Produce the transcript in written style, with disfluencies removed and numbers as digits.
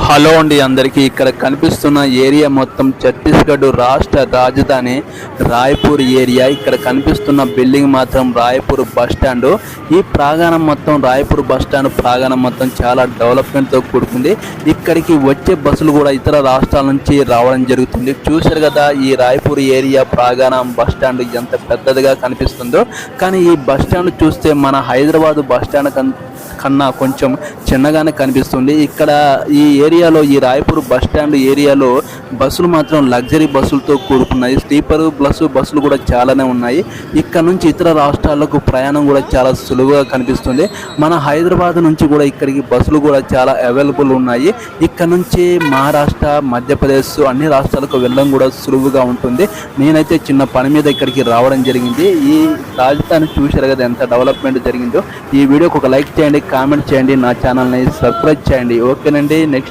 Hello అండి అందరికీ. ఇక్కడ కనిపిస్తున్న ఏరియా మొత్తం ఛత్తీస్గఢ్ రాష్ట్ర రాజధాని రాయ్పూర్ ఏరియా. ఇక్కడ కనిపిస్తున్న బిల్డింగ్ మాత్రం రాయ్పూర్ బస్ స్టాండ్. ఈ ప్రాంగణం మొత్తం రాయ్పూర్ బస్ స్టాండ్ ప్రాంగణం మొత్తం చాలా డెవలప్మెంట్తో కూడుకుంది. ఇక్కడికి వచ్చే బస్సులు కూడా ఇతర రాష్ట్రాల నుంచి రావడం జరుగుతుంది. చూశారు కదా ఈ రాయ్పూర్ ఏరియా ప్రాంగణం బస్ స్టాండ్ ఎంత పెద్దదిగా కనిపిస్తుందో. కానీ ఈ బస్ స్టాండ్ చూస్తే మన హైదరాబాద్ బస్ స్టాండ్ కన్నా కొంచెం చిన్నగానే కనిపిస్తుంది. ఇక్కడ ఈ ఏరియాలో ఈ రాయ్పూర్ బస్ స్టాండ్ ఏరియాలో బస్సులు మాత్రం లగ్జరీ బస్సులతో కూడుకున్నాయి. స్లీపర్ బస్సులు కూడా చాలానే ఉన్నాయి. ఇక్కడ నుంచి ఇతర రాష్ట్రాలకు ప్రయాణం కూడా చాలా సులువుగా కనిపిస్తుంది. మన హైదరాబాద్ నుంచి కూడా ఇక్కడికి బస్సులు కూడా చాలా అవైలబుల్ ఉన్నాయి. ఇక్కడ నుంచి మహారాష్ట్ర, మధ్యప్రదేశ్ అన్ని రాష్ట్రాలకు వెళ్ళడం కూడా సులువుగా ఉంటుంది. నేనైతే చిన్న పని మీద ఇక్కడికి రావడం జరిగింది. ఈ రాజధాని చూశారు కదా ఎంత డెవలప్మెంట్ జరిగిందో. ఈ వీడియోకి ఒక లైక్ చేయండి, కామెంట్ చేయండి, నా ఛానల్ని సబ్స్క్రైబ్ చేయండి. ఓకేనండి. నెక్స్ట్